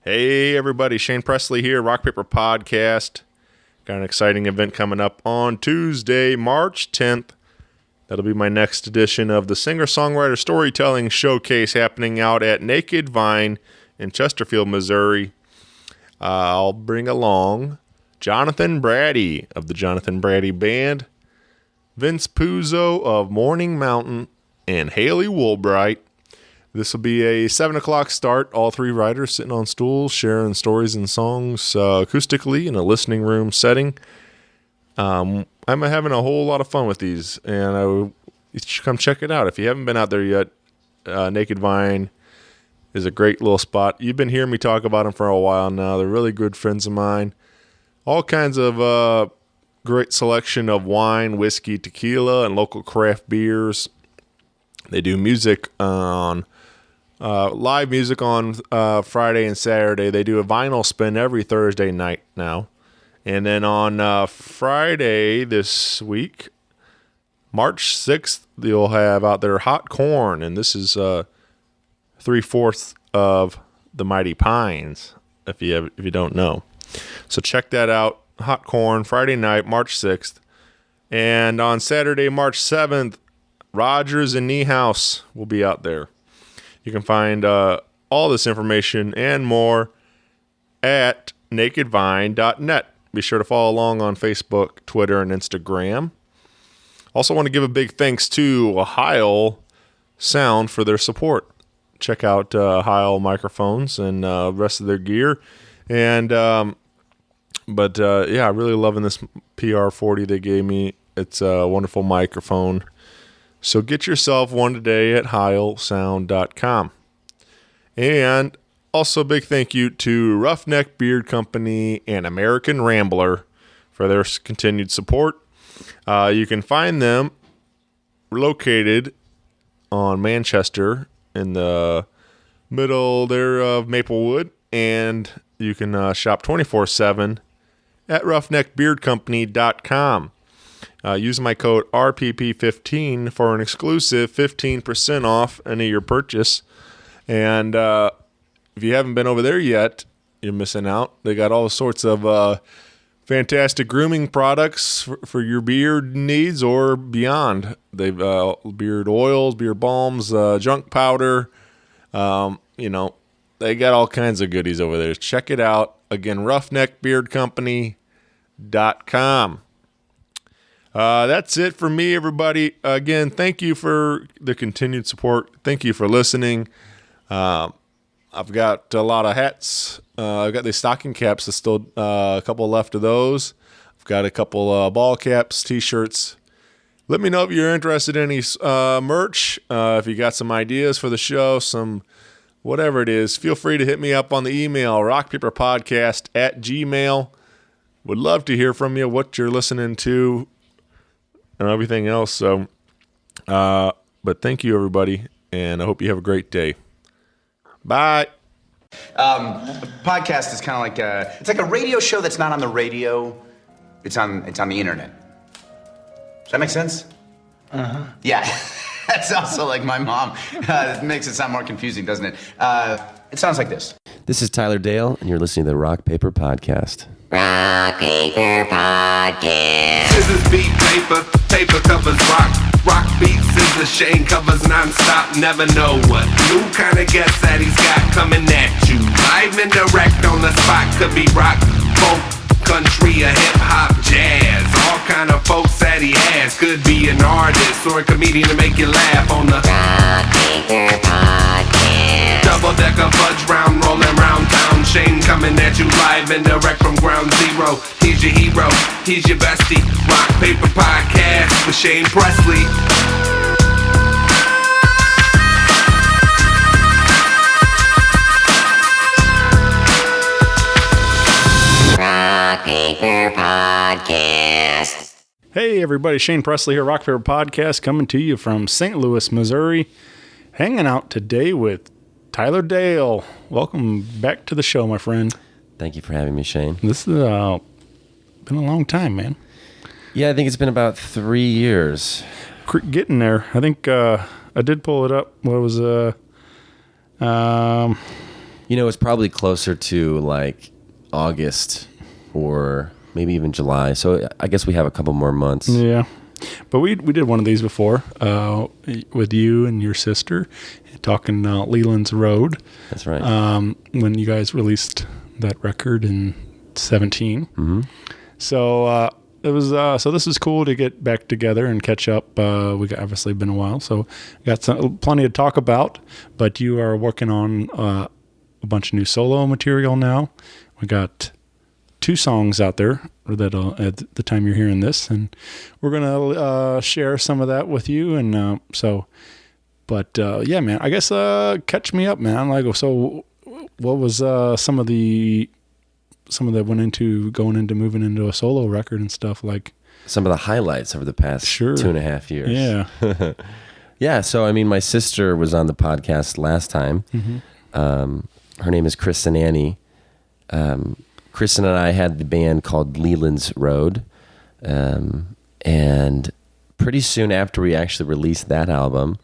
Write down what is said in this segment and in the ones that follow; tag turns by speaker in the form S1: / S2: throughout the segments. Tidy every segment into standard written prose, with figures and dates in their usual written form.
S1: Hey everybody, Shane Presley here, Rock Paper Podcast. Got an exciting event coming up on Tuesday, March 10th. That'll be my next edition of the Singer-Songwriter Storytelling Showcase happening out at Naked Vine in Chesterfield, Missouri. I'll bring along Jonathan Brady of the Jonathan Brady Band, Vince Puzo of Morning Mountain, and Haley Woolbright. This will be a 7 o'clock start. All three writers sitting on stools, sharing stories and songs acoustically in a listening room setting. I'm having a whole lot of fun with these, and you should come check it out. If you haven't been out there yet, Naked Vine is a great little spot. You've been hearing me talk about them for a while now. They're really good friends of mine. All kinds of great selection of wine, whiskey, tequila, and local craft beers. They do music on live music on Friday and Saturday. They do a vinyl spin every Thursday night now. And then on Friday this week, March 6th, you'll have out there Hot Corn. And this is 3/4 of the Mighty Pines, if you don't know. So check that out. Hot Corn, Friday night, March 6th. And on Saturday, March 7th, Rogers and Niehaus will be out there. You can find all this information and more at nakedvine.net. Be sure to follow along on Facebook, Twitter, and Instagram. Also want to give a big thanks to Heil Sound for their support. Check out Heil microphones and the rest of their gear. And yeah, really loving this PR40 they gave me. It's a wonderful microphone. So get yourself one today at heilsound.com. And also a big thank you to Roughneck Beard Company and American Rambler for their continued support. You can find them located on Manchester in the middle there of Maplewood. And you can shop 24/7 at roughneckbeardcompany.com. Use my code RPP15 for an exclusive 15% off any of your purchase. And if you haven't been over there yet, you're missing out. They got all sorts of fantastic grooming products for your beard needs or beyond. They've beard oils, beard balms, junk powder. They got all kinds of goodies over there. Check it out. Again, roughneckbeardcompany.com. That's it for me, everybody. Again, thank you for the continued support. Thank you for listening. I've got a lot of hats. I've got these stocking caps. There's still a couple left of those. I've got a couple ball caps, T-shirts. Let me know if you're interested in any merch. If you got some ideas for the show, some whatever it is, feel free to hit me up on the email, rockpaperpodcast@gmail.com. Would love to hear from you, what you're listening to, and everything else. So, but thank you, everybody, and I hope you have a great day. Bye.
S2: Podcast is kind of like it's like a radio show that's not on the radio. It's on the internet. Does that make sense? Uh-huh. Yeah. That's also like my mom. It makes it sound more confusing, doesn't it? It sounds like this.
S3: This is Tyler Dale, and you're listening to the Rock Paper Podcast.
S4: Rock Paper Podcast.
S5: Scissors beat paper, paper covers rock. Rock beats scissors, Shane covers non-stop. Never know what new kind of guest that he's got coming at you. Live and direct on the spot. Could be rock, folk, country, or hip-hop, jazz. All kind of folks that he has. Could be an artist or a comedian to make you laugh on the
S4: Rock Paper Podcast.
S5: double-decker fudge round, rolling round town. Shane coming at you live and direct from ground zero. He's your hero, he's your bestie. Rock Paper Podcast with Shane Presley.
S4: Rock Paper Podcast.
S6: Hey everybody, Shane Presley here, Rock Paper Podcast, coming to you from St. Louis, Missouri. Hanging out today with Tyler Dale. Welcome back to the show, my friend.
S3: Thank you for having me, Shane.
S6: This has been a long time, man.
S3: Yeah, I think it's been about 3 years.
S6: Getting there. I think I did pull it up. What was
S3: It's probably closer to like August or maybe even July. So I guess we have a couple more months.
S6: Yeah. But we did one of these before with you and your sister talking Leland's Road.
S3: That's right.
S6: When you guys released that record in 17.
S3: Mm-hmm.
S6: So it was so this is cool to get back together and catch up. We got obviously been a while, so got plenty to talk about. But you are working on a bunch of new solo material now. We got 2 songs out there that at the time you're hearing this, and we're gonna share some of that with you. And but yeah, man, I guess catch me up, man. Like, so what was some of that went into going into moving into a solo record and stuff, like
S3: some of the highlights over the past 2.5 years.
S6: Yeah.
S3: Yeah. So, I mean, my sister was on the podcast last time.
S6: Mm-hmm.
S3: Her name is Kristen Annie. Kristen and I had the band called Leland's Road. And pretty soon after we actually released that album,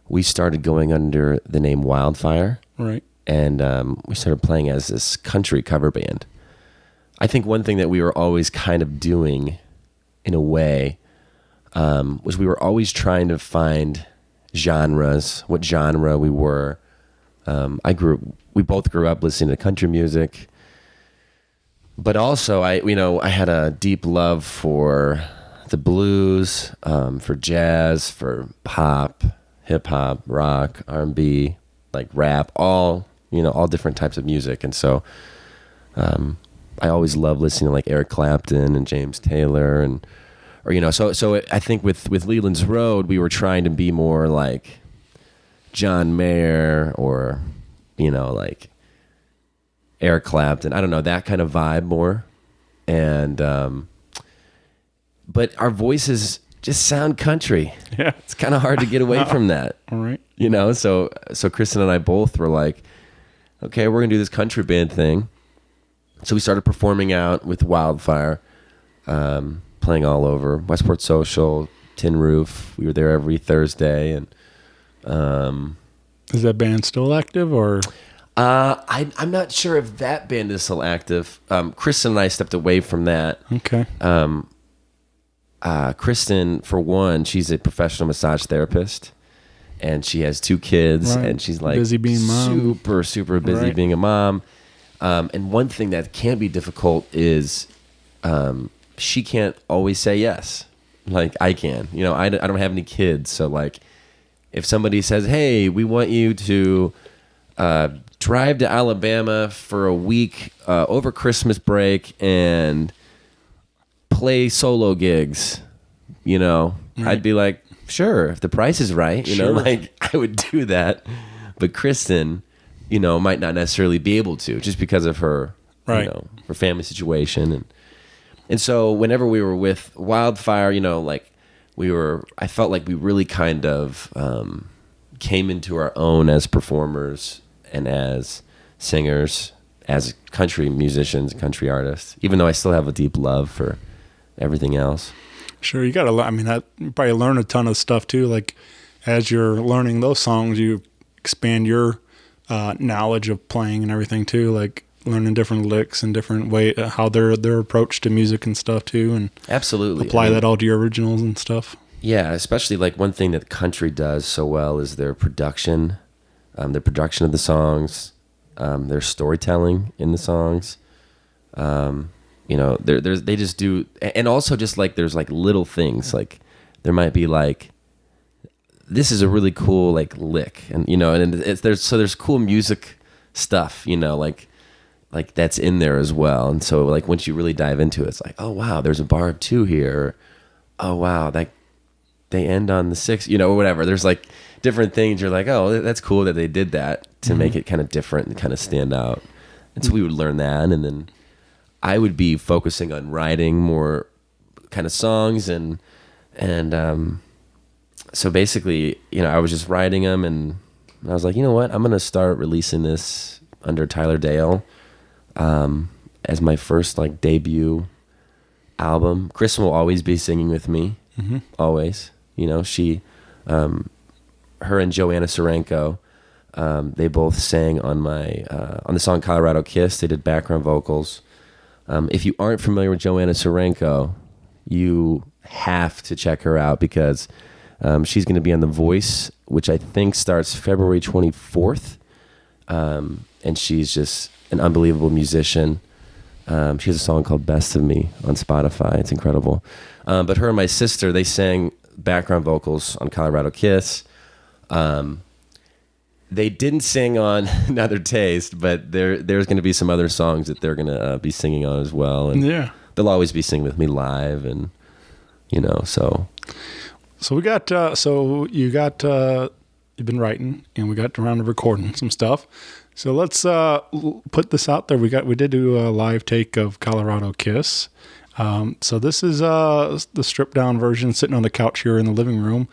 S3: we started going under the name Wildfire.
S6: Right.
S3: And we started playing as this country cover band. I think one thing that we were always kind of doing, in a way, was we were always trying to find genres, what genre we were. We both grew up listening to country music, but also I had a deep love for the blues, for jazz, for pop, hip hop, rock, R&B, like rap, all different types of music. And so I always loved listening to like Eric Clapton and James Taylor so I think with Leland's Road, we were trying to be more like John Mayer or, like Eric Clapton. I don't know, that kind of vibe more. And, but our voices just sound country.
S6: Yeah.
S3: It's kind of hard to get away from that.
S6: All right.
S3: So Kristen and I both were like, okay, we're going to do this country band thing. So we started performing out with Wildfire, playing all over Westport Social, Tin Roof. We were there every Thursday. And
S6: is that band still active, or?
S3: I'm not sure if that band is still active. Kristen and I stepped away from that.
S6: Okay.
S3: Kristen, for one, she's a professional massage therapist, and she has 2 kids,
S6: right.
S3: and she's like
S6: busy being mom.
S3: super busy
S6: right.
S3: being a mom. And one thing that can be difficult is she can't always say yes, like I can. I don't have any kids, so like if somebody says, "Hey, we want you to drive to Alabama for a week over Christmas break and play solo gigs," right. I'd be like, sure, if the price is right, like I would do that. But Kristen, might not necessarily be able to, just because of her,
S6: right.
S3: Her family situation. And so whenever we were with Wildfire, I felt like we really kind of came into our own as performers and as singers, as country musicians, country artists, even though I still have a deep love for everything else.
S6: Sure, you gotta. You probably learn a ton of stuff too. Like as you're learning those songs, you expand your knowledge of playing and everything too. Like learning different licks and different way how their approach to music and stuff too, and
S3: absolutely
S6: apply that all to your originals and stuff.
S3: Yeah, especially like one thing that country does so well is their production of the songs, their storytelling in the songs. They just do, and also just like there's like little things, like there might be like, this is a really cool like lick, and there's cool music stuff, like that's in there as well. And so like once you really dive into it, it's like, oh wow, there's a bar of 2 here, or, oh wow, that they end on the 6, or whatever. There's like different things. You're like, oh, that's cool that they did that to make it kind of different and kind of stand out. And so we would learn that, and then I would be focusing on writing more kind of songs, and so basically, I was just writing them, and I was like, you know what, I'm gonna start releasing this under Tyler Dale as my first like debut album. Kristen will always be singing with me, always. She, her and Joanna Sorenko They both sang on on the song Colorado Kiss. They did background vocals. If you aren't familiar with Joanna Serenko, you have to check her out because she's going to be on The Voice, which I think starts February 24th. And she's just an unbelievable musician. She has a song called Best of Me on Spotify. It's incredible. But her and my sister, they sang background vocals on Colorado Kiss. They didn't sing on Another Taste, but there's going to be some other songs that they're going to be singing on as well. And
S6: Yeah.
S3: they'll always be singing with me live, and so.
S6: So we got, you've been writing, and we got around to recording some stuff. So let's put this out there. We did do a live take of Colorado Kiss. So this is the stripped down version sitting on the couch here in the living room.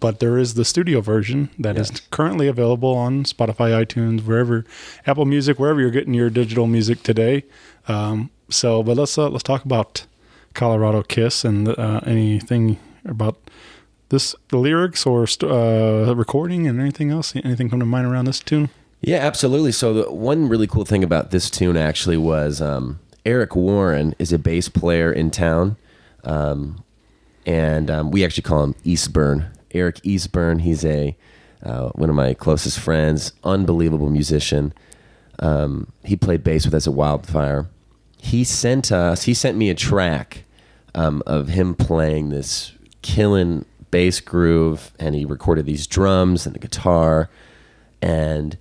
S6: But there is the studio version that is currently available on Spotify, iTunes, wherever, Apple Music, wherever you're getting your digital music today. But let's talk about Colorado Kiss and anything about the lyrics or recording and anything else. Anything come to mind around this tune?
S3: Yeah, absolutely. So the one really cool thing about this tune actually was Eric Warren is a bass player in town, and we actually call him Eastburn. Eric Eastburn. He's one of my closest friends, unbelievable musician. He played bass with us at Wildfire. He sent me a track of him playing this killing bass groove, and he recorded these drums and the guitar, and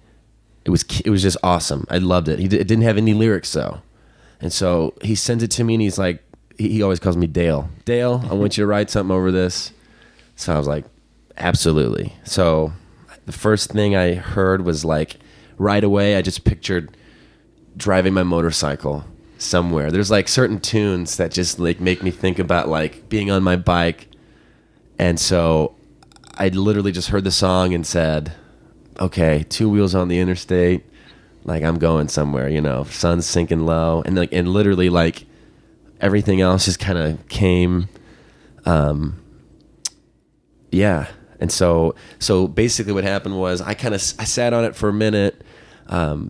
S3: it was just awesome. I loved it. It didn't have any lyrics though, and so he sends it to me, and he's like, he always calls me Dale. Dale, I want you to write something over this. So I was like, absolutely. So the first thing I heard was like right away, I just pictured driving my motorcycle somewhere. There's like certain tunes that just like make me think about like being on my bike. And so I literally just heard the song and said, okay, 2 wheels on the interstate. Like I'm going somewhere, sun's sinking low. And literally like everything else just kind of came. Yeah. And so basically what happened was I sat on it for a minute.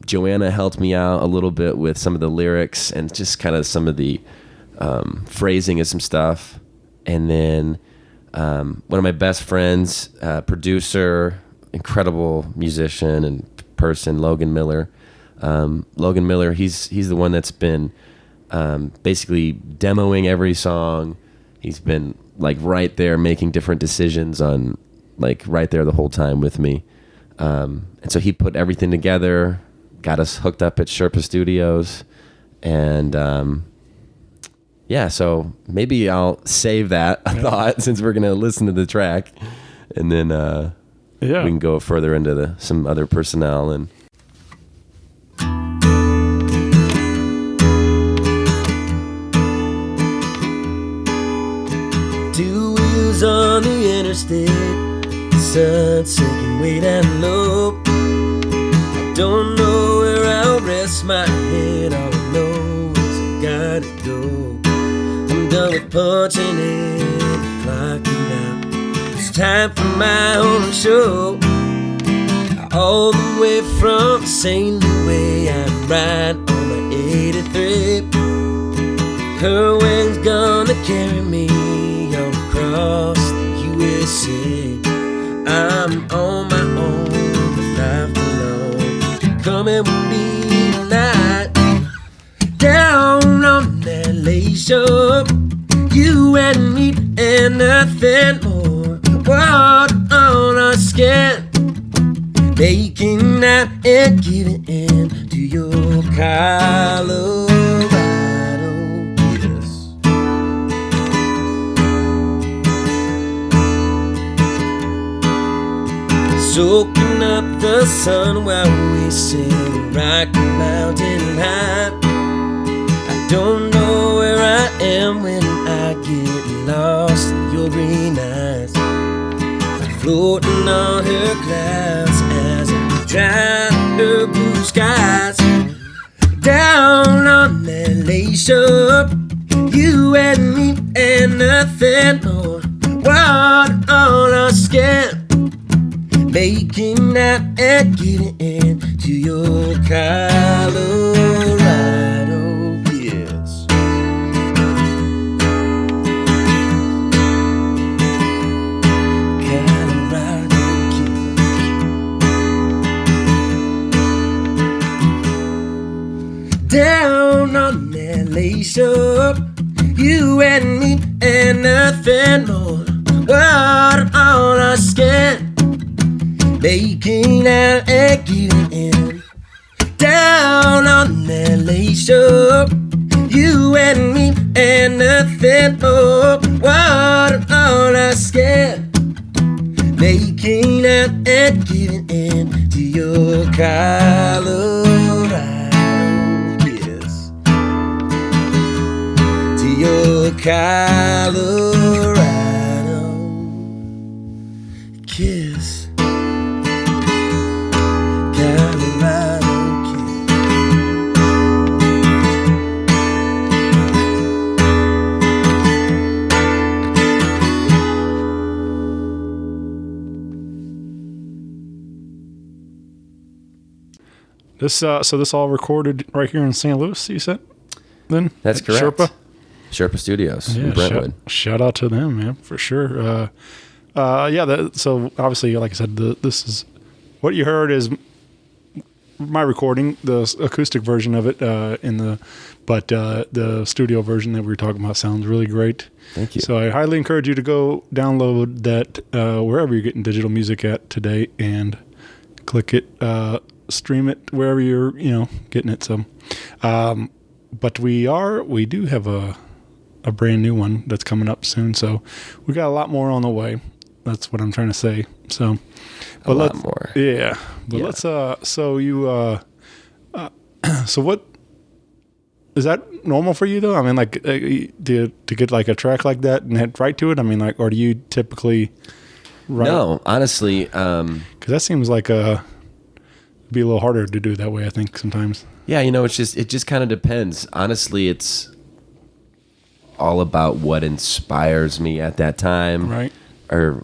S3: Joanna helped me out a little bit with some of the lyrics and just kind of some of the phrasing of some stuff. And then one of my best friends, producer, incredible musician and person, Logan Miller. Logan Miller, he's the one that's been basically demoing every song. He's been like right there making different decisions on like right there the whole time with me. And so he put everything together, got us hooked up at Sherpa Studios. And so maybe I'll save that thought since we're going to listen to the track. And then we can go further into some other personnel. And
S7: on the interstate, the sun's sinking way down low. I don't know where I'll rest my head. All I know is I gotta go. I'm done with punching in and clocking out. It's time for my own show. All the way from St. Louis, I'm riding on my 83. Her wings gonna carry me all across the USA. I'm on my own, life alone. Coming with me tonight, down on that lake shore. You and me and nothing more. Water on our skin, making out and giving in to your Colorado. Soaking up the sun while we sit Rocky Mountain high. I don't know where I am when I get lost in your green eyes. I'm floating on her clouds as I drown her blue skies. Down on that lake shore, you and me and nothing more. Water on our skin, making out and getting into your Colorado kiss. Colorado kiss. Down on that lace up, you and me and nothing more. Water on our skin, making out and getting in. Down on that lace up, you and me and nothing more. Water on our skin, making out and getting in to your Colorado kiss. To your Colorado kiss. Colorado kiss.
S6: This so this all recorded right here in St. Louis, you said? Then
S3: That's
S6: At
S3: correct.
S6: Sherpa?
S3: Studios in
S6: Yeah,
S3: Brentwood.
S6: shout out to them, man, for sure. So obviously, like I said, this is what you heard is my recording, the acoustic version of it, but the studio version that we were talking about sounds really great.
S3: Thank you.
S6: So I highly encourage you to go download that wherever you're getting digital music at today and click it, stream it wherever you're getting it. So, but we do have a brand new one that's coming up soon. So we got a lot more on the way. That's what I'm trying to say. So,
S3: A lot more.
S6: Yeah. But
S3: Yeah.
S6: let's, so what, is that normal for you though? I mean, like, to get like a track like that and head right to it? I mean, like, or do you typically write?
S3: No, honestly,
S6: Because that seems like be a little harder to do that way, I think, sometimes.
S3: yeah, it just kind of depends. Honestly, it's all about what inspires me at that time.
S6: Right.
S3: Or,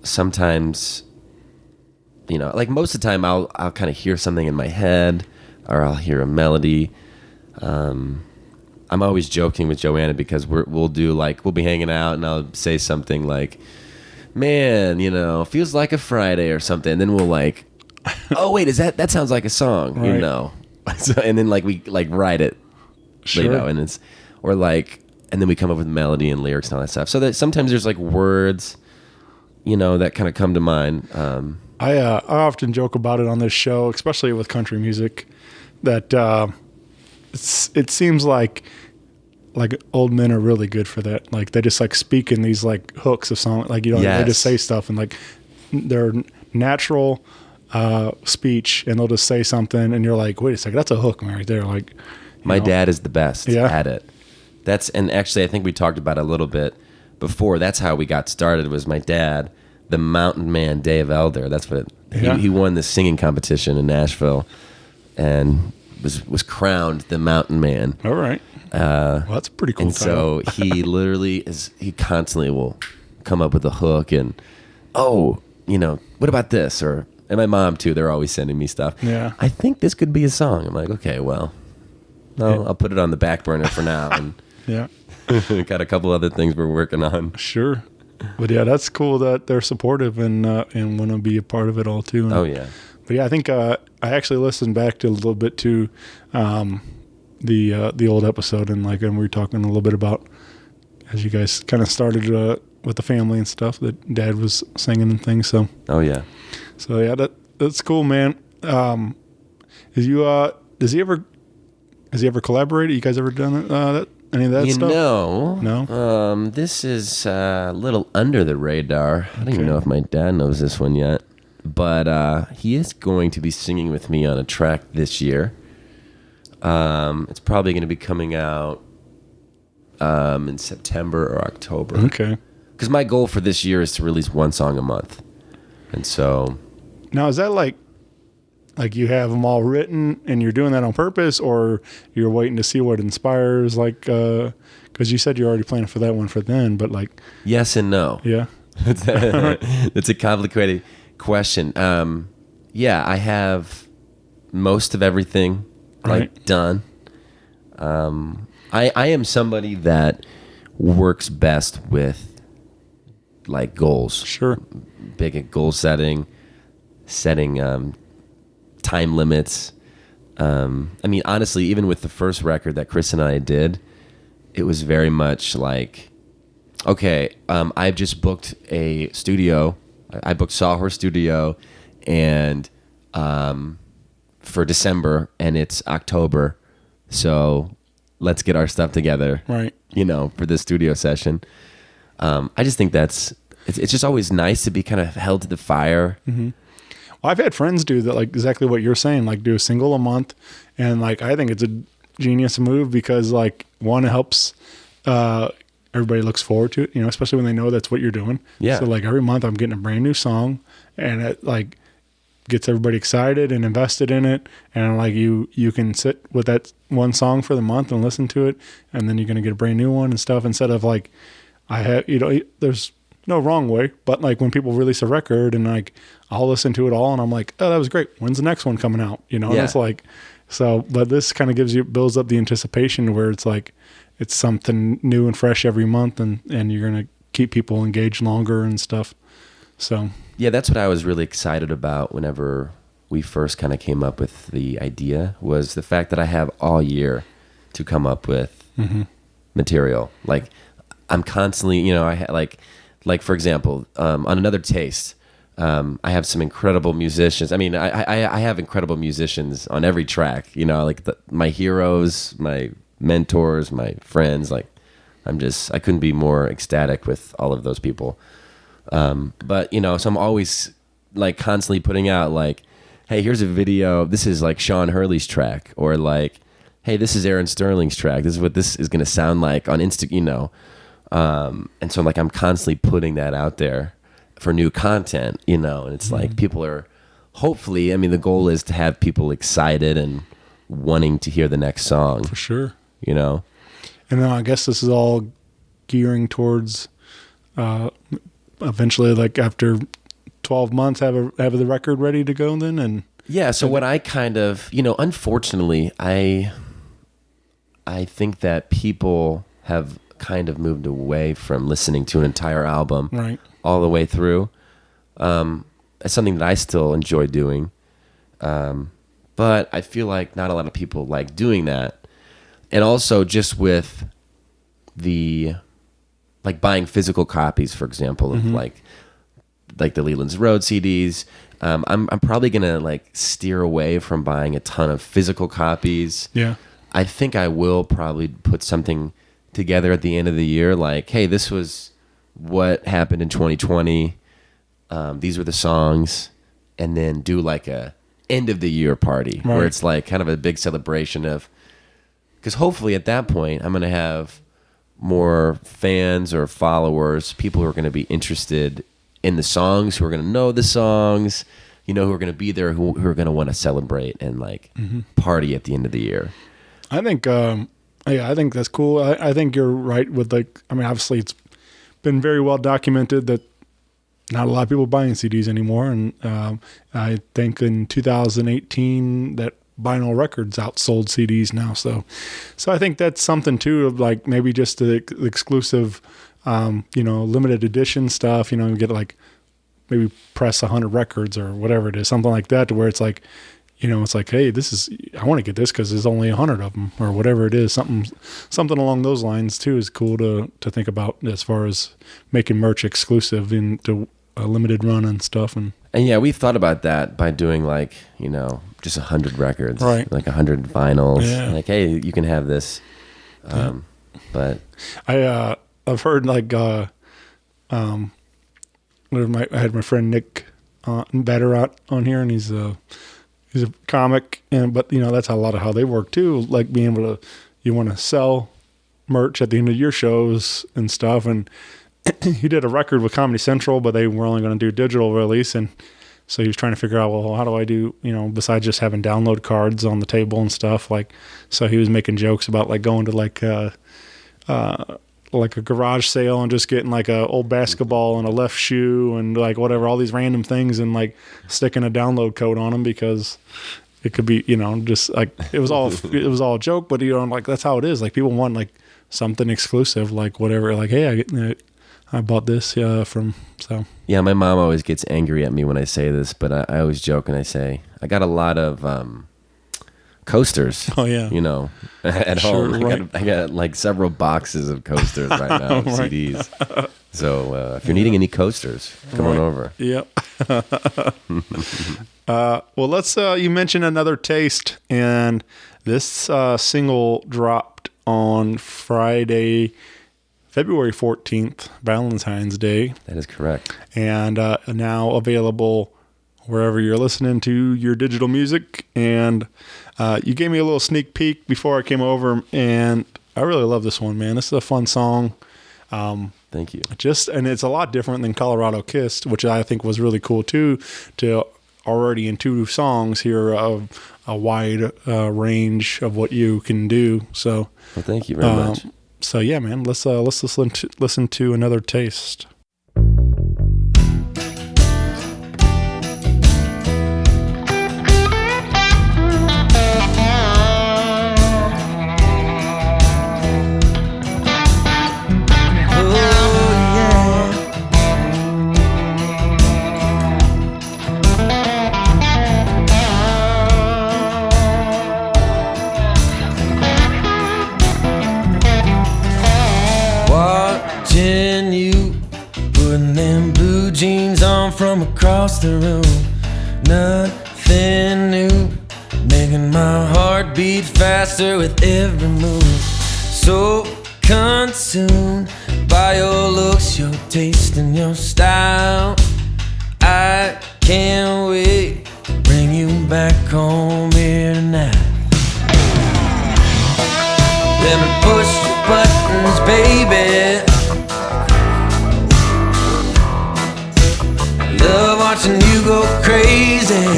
S3: sometimes, like most of the time I'll kind of hear something in my head or I'll hear a melody. I'm always joking with Joanna because we'll be hanging out and I'll say something like, man, feels like a Friday or something. And then we'll like, oh wait, that sounds like a song,
S6: Right.
S3: So, and then like we like write it,
S6: Sure.
S3: and it's, or like, and then we come up with melody and lyrics and all that stuff. So that sometimes there's like words, that kind of come to mind.
S6: I often joke about it on this show, especially with country music, that it seems like old men are really good for that. Like they just like speak in these like hooks of song, like they
S3: Yes.
S6: just say stuff and like their natural speech, and they'll just say something, and you're like, wait a second, that's a hook right there. Like
S3: My dad is the best
S6: Yeah.
S3: at it. And actually, I think we talked about it a little bit before. That's how we got started. Was my dad, the mountain man, Dave Elder. That's what he won the singing competition in Nashville, and was crowned the mountain man.
S6: All right. Well, that's a pretty cool
S3: And
S6: title.
S3: so he literally he constantly will come up with a hook and, what about this? And my mom too, they're always sending me stuff.
S6: Yeah.
S3: I think this could be a song. I'm like, okay, well, no, I'll put it on the back burner for now. And
S6: Yeah,
S3: got a couple other things we're working on.
S6: sure. But yeah, that's cool that they're supportive and want to be a part of it all too. And,
S3: Oh yeah.
S6: But yeah, I think I actually listened back to a little bit to the old episode, and we were talking a little bit about as you guys kind of started with the family and stuff that Dad was singing and things. So
S3: Oh yeah.
S6: yeah, that's cool, man. Has he ever collaborated? You guys ever done any of that stuff?
S3: No. This is a little under the radar. I don't even know if my dad knows this one yet. But he is going to be singing with me on a track this year. It's probably going to be coming out in September or October.
S6: Okay.
S3: Because my goal for this year is to release one song a month. And so...
S6: Now, is that like you have them all written and you're doing that on purpose, or you're waiting to see what inspires? Because you said you're already planning for that one for then, but
S3: Yes and no.
S6: yeah.
S3: That's a complicated question. Yeah, I have most of everything done. I am somebody that works best with like goals.
S6: Sure.
S3: Big at goal setting time limits. I mean, honestly, even with the first record that Chris and I did, it was very much like, okay, I've just booked a studio. I booked Sawhorse Studio, and for December, and it's October, so let's get our stuff together,
S6: Right.
S3: you know, for this studio session. I just think it's just always nice to be kind of held to the fire.
S6: Mm-hmm. Well, I've had friends do that, like exactly what you're saying, like do a single a month, and like I think it's a genius move because like one, it helps everybody looks forward to it, you know, especially when they know that's what you're doing.
S3: Yeah.
S6: So like every month I'm getting a brand new song, and it like gets everybody excited and invested in it, and like you can sit with that one song for the month and listen to it, and then you're gonna get a brand new one and stuff instead of like I have, you know, there's no wrong way, but like when people release a record and like I'll listen to it all and I'm like, oh, that was great. When's the next one coming out? You know,
S3: Yeah.
S6: and it's like, so, but this kind of builds up the anticipation where it's like, it's something new and fresh every month, and you're going to keep people engaged longer and stuff. So,
S3: Yeah, that's what I was really excited about whenever we first kind of came up with the idea, was the fact that I have all year to come up with material. Like I'm constantly, you know, like for example, on Another Taste, I have some incredible musicians. I mean, I have incredible musicians on every track, you know, like my heroes, my mentors, my friends. Like I couldn't be more ecstatic with all of those people. But you know, so I'm always like constantly putting out like, hey, here's a video. This is like Sean Hurley's track, or like, hey, this is Aaron Sterling's track. This is what this is going to sound like on Insta, you know. And so like I'm constantly putting that out there for new content, you know, and it's like people are hopefully, I mean, the goal is to have people excited and wanting to hear the next song,
S6: for sure.
S3: you know.
S6: And then I guess this is all gearing towards eventually, like after 12 months, have the record ready to go then. And
S3: Yeah, so what I kind of, you know, unfortunately, I think that people have kind of moved away from listening to an entire album
S6: right.
S3: all the way through. It's something that I still enjoy doing. But I feel like not a lot of people like doing that. And also just with the, like buying physical copies, for example, of like the Leland's Road CDs. I'm probably going to like steer away from buying a ton of physical copies.
S6: Yeah.
S3: I think I will probably put something together at the end of the year, like, hey, this was what happened in 2020. These were the songs, and then do like a end of the year party where it's like kind of a big celebration of, because hopefully at that point I'm going to have more fans or followers, people who are going to be interested in the songs, who are going to know the songs, you know, who are going to be there, who are going to want to celebrate and like party at the end of the year.
S6: I think, I think that's cool. I think you're right with like, I mean, obviously it's been very well documented that not a lot of people are buying CDs anymore. And I think in 2018 that vinyl records outsold CDs now. So I think that's something too, of like maybe just the exclusive, you know, limited edition stuff, you know, get like maybe press 100 records or whatever it is, something like that, to where it's like, you know, it's like, hey, I want to get this because there's only 100 of them or whatever it is. Something along those lines too is cool to think about as far as making merch exclusive into a limited run and stuff. And
S3: yeah, we've thought about that by doing like, you know, just 100 records,
S6: right?
S3: Like 100 vinyls.
S6: Yeah.
S3: Like, hey, you can have this. But
S6: I've heard like, I had my friend Nick Batter on here, and he's a comic, but you know, that's a lot of how they work too. Like being able to, you want to sell merch at the end of your shows and stuff. And he did a record with Comedy Central, but they were only going to do digital release. And so he was trying to figure out, well, how do I do, you know, besides just having download cards on the table and stuff. Like, so he was making jokes about like going to like like a garage sale and just getting like a old basketball and a left shoe and like whatever, all these random things, and like sticking a download code on them because it could be, just like it was all a joke, but like that's how it is. Like people want like something exclusive, like whatever. Like, hey, I bought this from so.
S3: Yeah, my mom always gets angry at me when I say this, but I always joke and I say I got a lot of coasters.
S6: Oh yeah,
S3: at
S6: Sure,
S3: home.
S6: right.
S3: I got like several boxes of coasters right now,
S6: Right.
S3: CDs. So if you're needing any coasters, come on over.
S6: Yep. Well, let's. You mentioned Another Taste, and this single dropped on Friday, February 14th, Valentine's Day,
S3: That is correct.
S6: and now available wherever you're listening to your digital music. And you gave me a little sneak peek before I came over, and I really love this one, man. This is a fun song.
S3: Thank you.
S6: And it's a lot different than Colorado Kissed, which I think was really cool too, to already in 2 songs hear a wide range of what you can do. So,
S3: Well, thank you very much.
S6: so yeah, man, let's listen to Another Taste.
S7: Watching you putting them blue jeans on from across the room. Nothing new, making my heart beat faster with every move. So consumed by your looks, your taste and your style, I can't wait to bring you back home here tonight. Let me push your buttons, baby. Love watching you go crazy.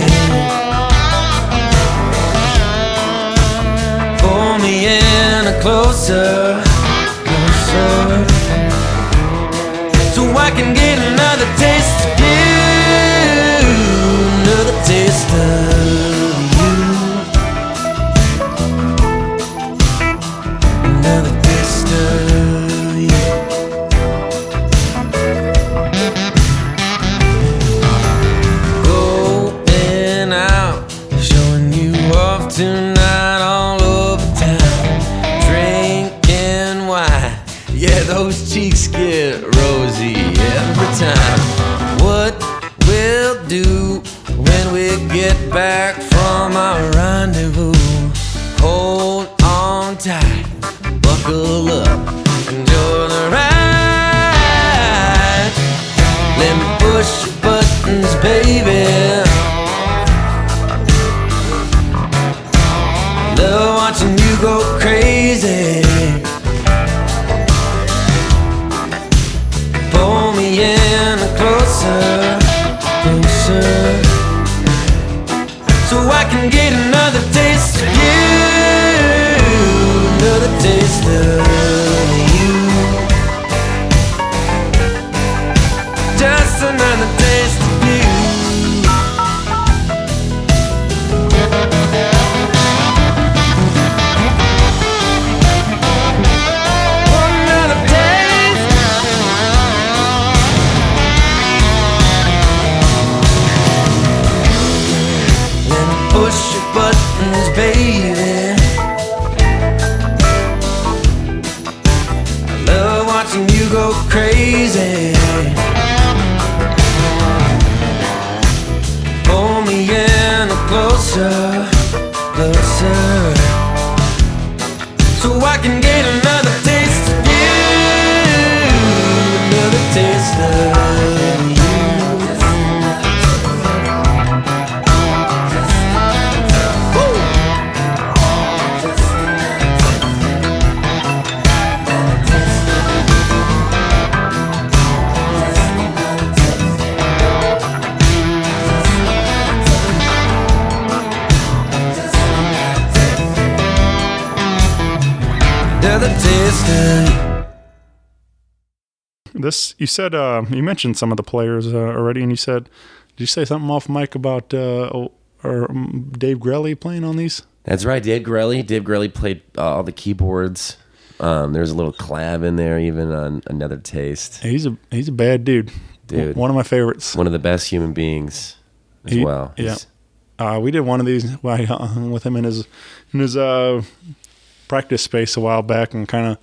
S7: Pull me in closer, closer, so I can get another taste of you, another taste of you, another taste of you. Going out, showing you off tonight all over town, drinking wine. Yeah, those cheeks get rosy every time. What we'll do when we get back from our rendezvous, hold on tight, buckle up, enjoy the ride. Let me push your buttons, baby. Love watching you go crazy. Pull me in closer, closer, so I can get another taste of you, another taste of you, just another taste of you. Another taste. Let me push your buttons, baby. I love watching you go crazy. Pull me in closer, closer, so I can get another taste of you, another taste of you. Another taste of you.
S6: This you said you mentioned some of the players already, and did you say something off mic about Dave Grelly playing on these?
S3: That's right, Dave Grelly. Dave Grelly played all the keyboards. There's a little clav in there, even on Another Taste.
S6: He's a bad dude. One of my favorites.
S3: One of the best human beings as well.
S6: Yeah. We did one of these with him in his practice space a while back, and kind of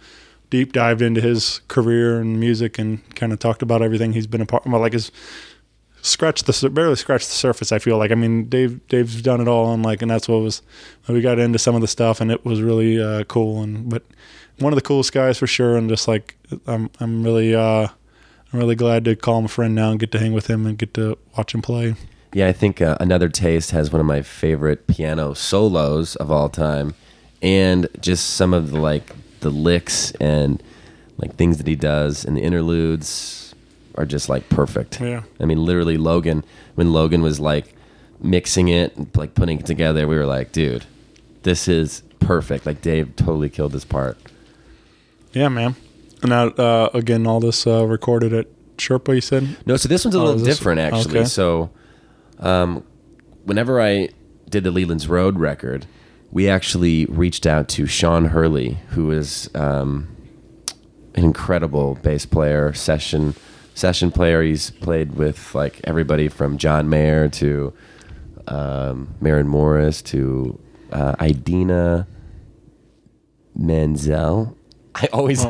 S6: deep dived into his career and music, and kind of talked about everything he's been a part of. Like his barely scratched the surface. I feel like. I mean, Dave's done it all, and that's what was. We got into some of the stuff, and it was really cool. But one of the coolest guys for sure. And just I'm really glad to call him a friend now and get to hang with him and get to watch him play.
S3: Yeah, I think Another Taste has one of my favorite piano solos of all time, and just some of the licks and things that he does and the interludes are just perfect.
S6: Yeah.
S3: I mean, literally when Logan was mixing it and putting it together, we were like, dude, this is perfect. Dave totally killed this part.
S6: Yeah, man. And now, again, all this recorded at Sherpa, you said?
S3: No, so this one's a little different, actually.
S6: Okay.
S3: So whenever I did the Leland's Road record, we actually reached out to Sean Hurley, who is an incredible bass player, session player. He's played with everybody from John Mayer to Maren Morris to Idina Menzel. I always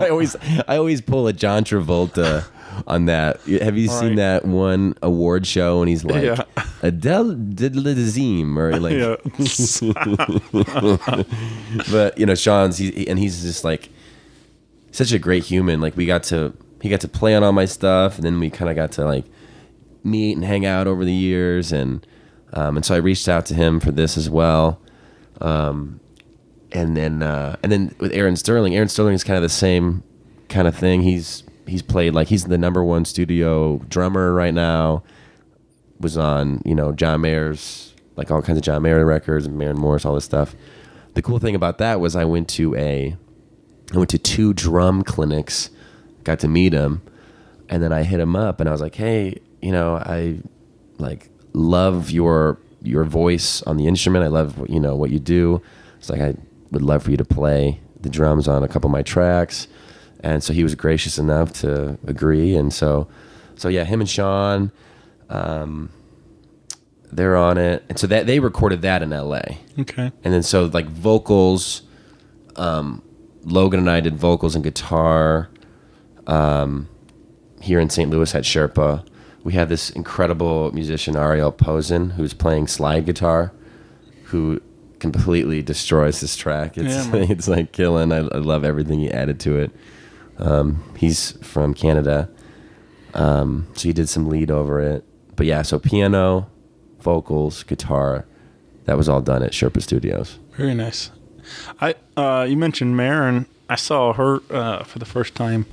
S3: pull a John Travolta on that. Have you seen that one award show and he's like,
S6: Yeah.
S3: Adele Didlizim or But Sean's he's just such a great human. He got to play on all my stuff, and then we kind of got to meet and hang out over the years, and so I reached out to him for this as well. And then with Aaron Sterling is kind of the same kind of thing. He's played he's the number one studio drummer right now. Was on John Mayer's all kinds of John Mayer records and Maren Morris, all this stuff. The cool thing about that was I went to 2 drum clinics, got to meet him, and then I hit him up and I was like, hey, I love your voice on the instrument. I love what you do. It's I would love for you to play the drums on a couple of my tracks. And so he was gracious enough to agree. And so yeah, him and Sean, they're on it. And so that they recorded that in LA.
S6: Okay.
S3: And then so vocals, Logan and I did vocals and guitar here in St. Louis at Sherpa. We have this incredible musician, Ariel Posen, who's playing slide guitar, who completely destroys this track. It's killing. I love everything he added to it. He's from Canada, so he did some lead over it. But yeah, so piano, vocals, guitar, that was all done at Sherpa Studios.
S6: Very nice. You mentioned Maren. I saw her for the first time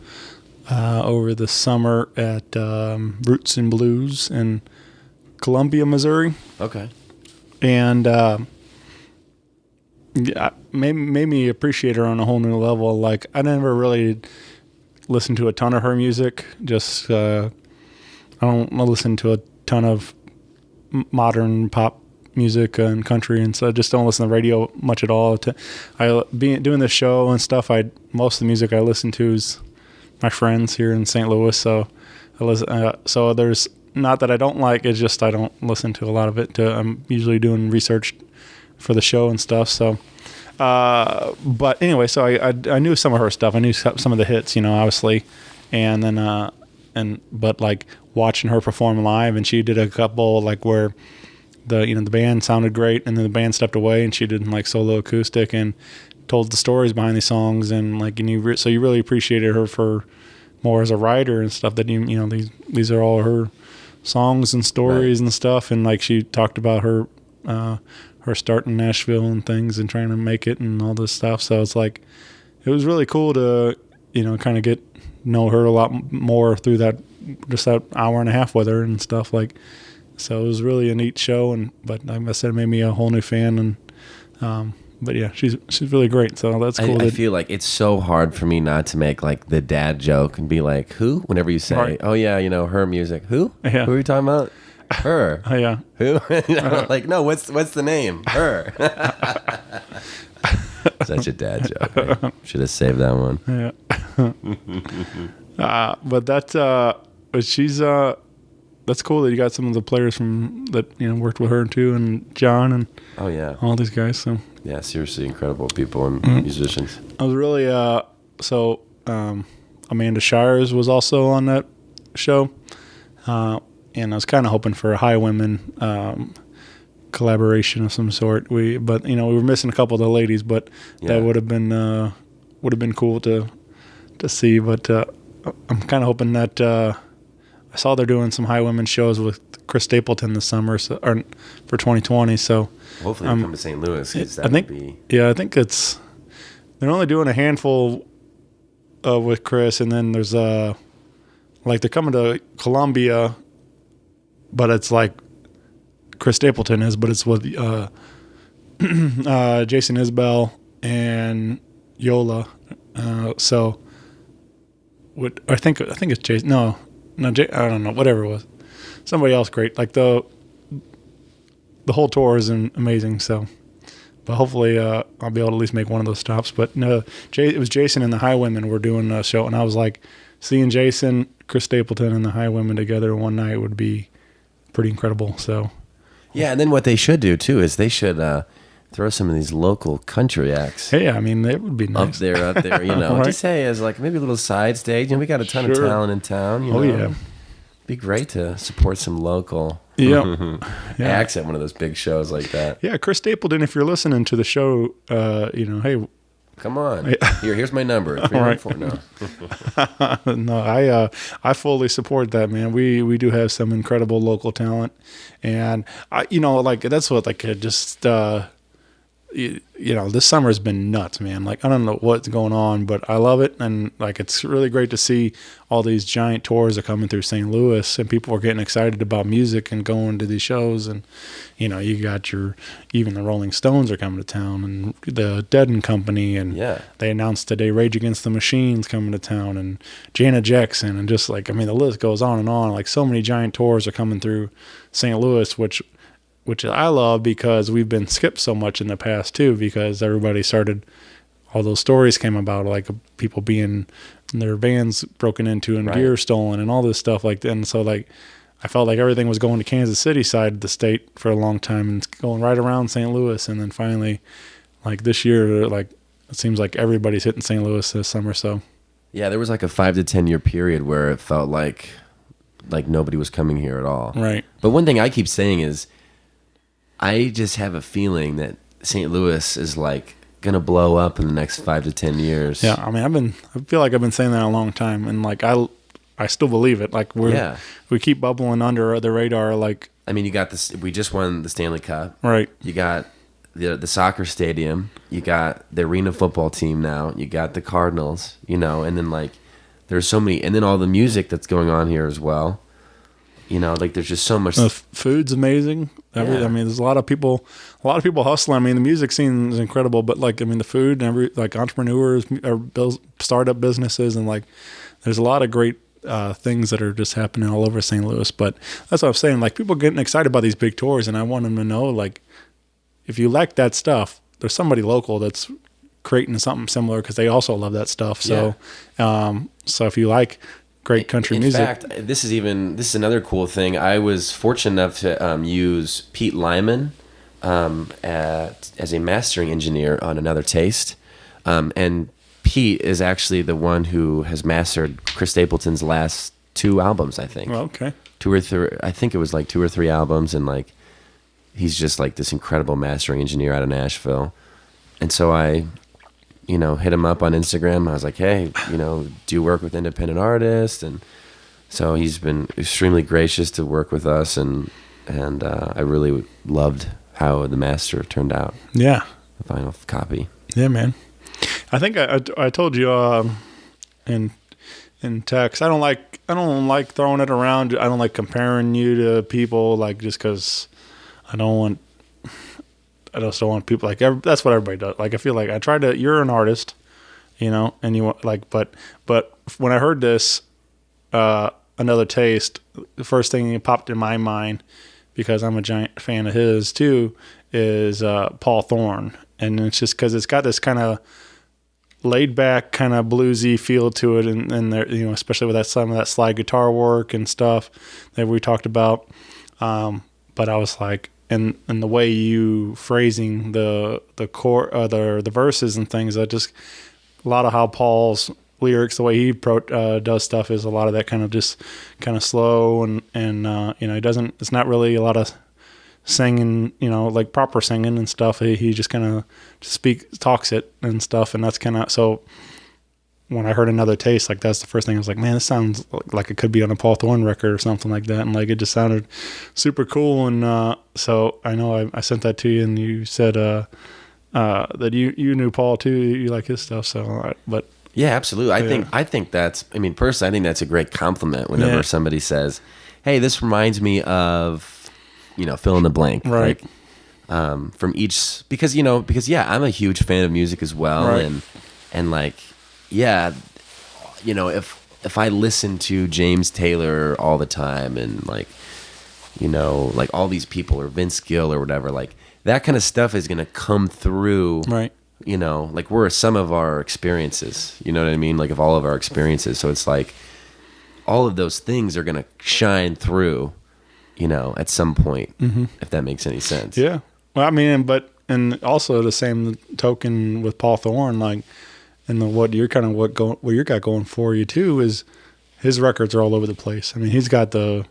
S6: over the summer at Roots and Blues in Columbia, Missouri.
S3: Okay.
S6: And made me appreciate her on a whole new level. I never really listened to a ton of her music. Just I don't listen to a ton of modern pop music and country, and so I just don't listen to the radio much at all. Doing this show and stuff, most of the music I listen to is my friends here in St. Louis. So I listen. So there's not that I don't like. It's just I don't listen to a lot of it. I'm usually doing research for the show and stuff. So, but anyway, so I knew some of her stuff. I knew some of the hits, obviously, and then but watching her perform live, and she did a couple where the band sounded great, and then the band stepped away, and she did solo acoustic and told the stories behind these songs, and so you really appreciated her for more as a writer and stuff. That these are all her songs and stories, right, and stuff, and she talked about her start in Nashville and things and trying to make it and all this stuff. So it's it was really cool to kind of get know her a lot more through that hour and a half with her and stuff. So it was really a neat show, but like I said, it made me a whole new fan, and but yeah, she's really great. So that's cool.
S3: I feel like it's so hard for me not to make like the dad joke and be like, who? Whenever you say,
S6: Right.
S3: oh yeah, her music. Who?
S6: Yeah.
S3: Who are you talking about? Her.
S6: Oh yeah.
S3: Who? Like, no, what's the name? Her. Such a dad joke. Right? Should have saved that one.
S6: Yeah. But but she's that's cool that you got some of the players from that worked with her too, and John and
S3: Oh yeah.
S6: all these guys. So
S3: Yeah, seriously incredible people and musicians.
S6: I was really Amanda Shires was also on that show, and I was kind of hoping for a Highwomen collaboration of some sort. We were missing a couple of the ladies, but that would have been cool to see. But I'm kind of hoping that I saw they're doing some Highwomen shows with Chris Stapleton this summer, or for 2020. So
S3: Hopefully they come to St. Louis. 'Cause that
S6: I think
S3: would be...
S6: I think they're only doing a handful with Chris, and then there's they're coming to Columbia, but it's like Chris Stapleton is, but it's with Jason Isbell and Yola. So what I think it's Jason. No, I don't know. Whatever it was, somebody else great. Like the whole tour is amazing. So, but hopefully I'll be able to at least make one of those stops. But no, it was Jason and the Highwomen were doing a show, and I was like, seeing Jason, Chris Stapleton, and the Highwomen together one night would be pretty incredible. So.
S3: Yeah, and then what they should do too is they should throw some of these local country acts.
S6: Hey, I mean, that would be nice.
S3: Up there,
S6: Right.
S3: Just say as like maybe a little side stage. We got a ton of talent in town.
S6: Oh, yeah.
S3: Be great to support some local acts at one of those big shows like that.
S6: Yeah, Chris Stapleton, if you're listening to the show, hey.
S3: Come on. Here's my number. 314. No.
S6: No, I fully support that, man. We do have some incredible local talent, and that's what this summer has been nuts, man. Like, I don't know what's going on, but I love it. And like, it's really great to see all these giant tours are coming through St. Louis, and people are getting excited about music and going to these shows. And, you got even the Rolling Stones are coming to town, and the Dead and Company. And they announced today Rage Against the Machine's coming to town, and Janet Jackson. And just the list goes on and on. Like, so many giant tours are coming through St. Louis, which I love because we've been skipped so much in the past too, because everybody started, all those stories came about, like people being their vans broken into and gear stolen and all this stuff like that. And so I felt like everything was going to Kansas City side of the state for a long time and going right around St. Louis. And then finally, this year, it seems like everybody's hitting St. Louis this summer. So
S3: yeah, there was a 5 to 10 year period where it felt like nobody was coming here at all. Right. But one thing I keep saying is, I just have a feeling that St. Louis is gonna blow up in the next 5 to 10 years.
S6: Yeah, I mean, I feel like I've been saying that a long time, and I still believe it. We keep bubbling under the radar.
S3: I mean, you got this. We just won the Stanley Cup.
S6: Right.
S3: You got the soccer stadium. You got the arena football team now. You got the Cardinals. And then there's so many, and then all the music that's going on here as well. There's just so much.
S6: The food's amazing. I mean, there's a lot of people hustling. I mean, the music scene is incredible, but the food and entrepreneurs or startup businesses, and there's a lot of great things that are just happening all over St. Louis. But that's what I'm saying. People getting excited about these big tours, and I want them to know, if you like that stuff, there's somebody local that's creating something similar because they also love that stuff. So, so if you like great country music.
S3: In fact, this is another cool thing. I was fortunate enough to use Pete Lyman as a mastering engineer on Another Taste. And Pete is actually the one who has mastered Chris Stapleton's last 2 albums, I think.
S6: Oh, okay.
S3: 2 or 3, I think it was 2 or 3 albums, and he's just this incredible mastering engineer out of Nashville. And so I hit him up on Instagram. I was like, hey, do you work with independent artists? And so he's been extremely gracious to work with us, and I really loved how the master turned out.
S6: Yeah.
S3: The final copy.
S6: Yeah, man. I think I told you in text, I don't like throwing it around. I don't like comparing you to people, just because I don't I just don't want people that's what everybody does. Like I feel like you're an artist, and you want but when I heard this, Another Taste, the first thing that popped in my mind, because I'm a giant fan of his too, is Paul Thorne, and it's just because it's got this kind of laid back, kind of bluesy feel to it, and there, especially with some of that slide guitar work and stuff that we talked about. But I was like, and the way you phrasing the verses and things, a lot of how Paul's lyrics, the way he does stuff, is a lot of that kind of slow and he doesn't. It's not really a lot of singing, like proper singing and stuff. He just kind of talks it and stuff, and that's kind of so. When I heard Another Taste, like that's the first thing I was like, man, this sounds like it could be on a Paul Thorne record or something like that, and like it just sounded super cool. And so I know I sent that to you, and you said that you knew Paul too, you like his stuff. So, but
S3: yeah, absolutely. I think that's. I mean, personally, I think that's a great compliment whenever somebody says, "Hey, this reminds me of," fill in the blank,
S6: right?
S3: Like, from each because I'm a huge fan of music as well,
S6: right.
S3: and like. Yeah, if I listen to James Taylor all the time and like all these people or Vince Gill or whatever, like that kind of stuff is going to come through,
S6: right?
S3: Like we're some of our experiences, you know what I mean? Like of all of our experiences. So it's like all of those things are going to shine through, at some point, if that makes any sense.
S6: Yeah. Well, I mean, and also the same token with Paul Thorne, like, and what you got going for you too is his records are all over the place. I mean, he's got the,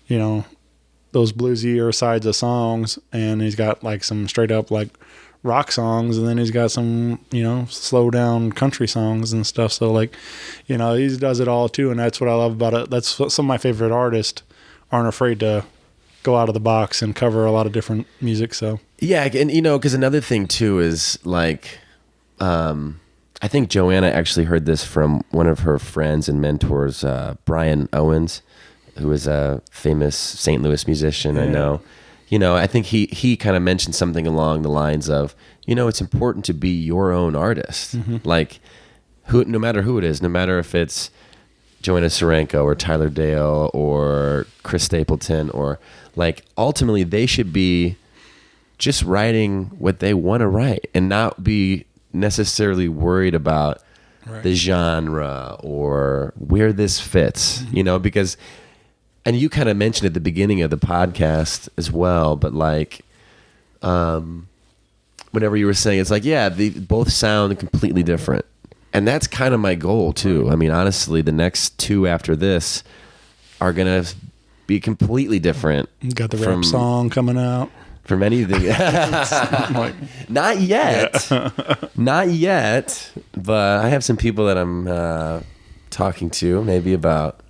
S6: those bluesier sides of songs, and he's got like some straight up like rock songs, and then he's got some, slow down country songs and stuff. So like, he does it all too, and that's what I love about it. That's what some of my favorite artists aren't afraid to go out of the box and cover a lot of different music. So
S3: yeah, and because another thing too is like, I think Joanna actually heard this from one of her friends and mentors, Brian Owens, who is a famous St. Louis musician. Yeah. I know. I think he kind of mentioned something along the lines of, it's important to be your own artist. Mm-hmm. Like, no matter who it is, no matter if it's Joanna Sarenko or Tyler Dale or Chris Stapleton, or like ultimately they should be just writing what they want to write and not be necessarily worried about the genre or where this fits, because, and you kind of mentioned at the beginning of the podcast as well, but like, whenever you were saying, it's like, yeah, they both sound completely different. And that's kind of my goal too. I mean, honestly, the next two after this are going to be completely different.
S6: You got the rap song coming out.
S3: From anything. Not yet. Not yet. But I have some people that I'm talking to, maybe about